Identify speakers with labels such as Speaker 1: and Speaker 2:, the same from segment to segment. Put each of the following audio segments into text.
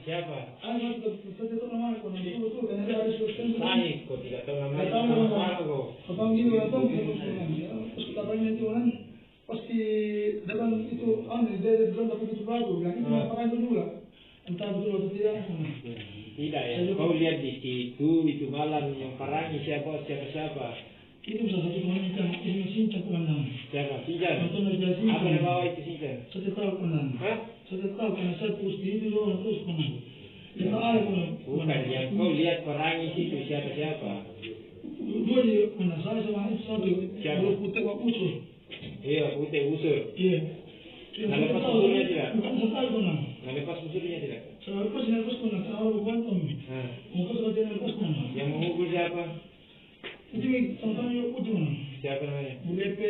Speaker 1: Siapa?
Speaker 2: Pasti dalam itu dari dalam dapat itu bagus, kan itu apa dulu lah, entah betul atau tidak.
Speaker 1: Tidak ya, kau lihat di situ itu malam yang parangi siapa.
Speaker 2: Itu salah satu komandan yang Sincan komandan.
Speaker 1: Siapa? Sincan?
Speaker 2: Apa
Speaker 1: yang bawa itu Sincan?
Speaker 2: Saya tahu komandan. Saya tahu karena saya terus di itu orang terus komandan. Kita ada komandan.
Speaker 1: Bukan, yang kau lihat parangi situ siapa?
Speaker 2: Dua di komandan saya sama itu satu.
Speaker 1: Siapa?
Speaker 2: Putih Wapuso.
Speaker 1: Iya, Putih Usur.
Speaker 2: Iya.
Speaker 1: Nah, lepas usurnya tidak?
Speaker 2: Bukan saya tahu komandan.
Speaker 1: Nah, lepas usurnya tidak?
Speaker 2: Saya lepas komandan. Saya harus bantu. Mungkin saya lepas komandan.
Speaker 1: Yang mengukur siapa?
Speaker 2: Itu sama-sama yang ujung.
Speaker 1: Siapa namanya?
Speaker 2: Bu Lepe.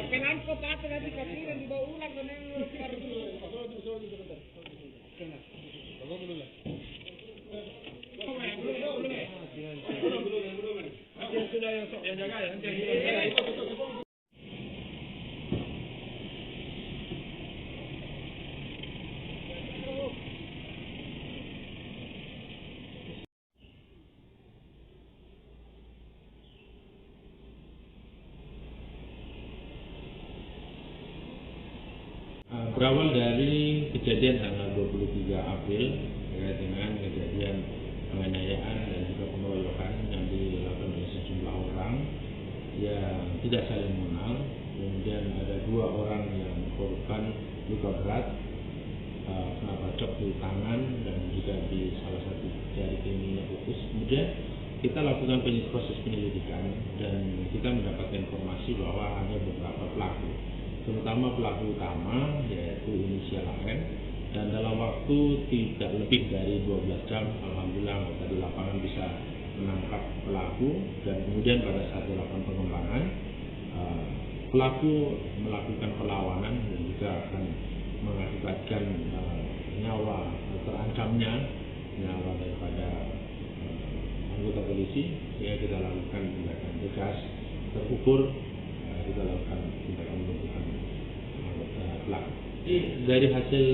Speaker 3: Penangko pakai nanti kasihan dibawa ulang dan yang sudah yang jaga ya nanti.
Speaker 4: Berawal dari kejadian tanggal 23 April terkait dengan kejadian penganiayaan dan juga pengeroyokan yang dilakukan oleh sejumlah orang yang tidak saling mengenal. Kemudian ada 2 orang yang korban luka berat, kena bacok di tangan dan juga di salah satu jari kelingkingnya putus. Kemudian kita lakukan proses penyelidikan dan kita mendapatkan informasi bahwa ada beberapa pelaku, terutama pelaku utama yaitu inisial AN, dan dalam waktu tidak lebih dari 12 jam alhamdulillah anggota di lapangan bisa menangkap pelaku. Dan kemudian pada saat dilakukan pengembangan, pelaku melakukan perlawanan dan juga akan mengakibatkan nyawa terancamnya nyawa daripada anggota polisi, sehingga kita lakukan tindakan tegas terukur, kita lakukan tindakan menentukan pelaku. Dari hasil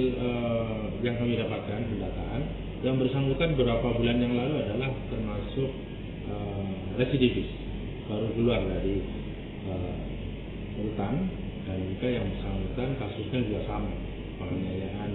Speaker 4: yang kami dapatkan pendataan, yang bersangkutan beberapa bulan yang lalu adalah termasuk residivis, baru keluar dari rutan, dan juga yang bersangkutan kasusnya juga sama, penganiayaan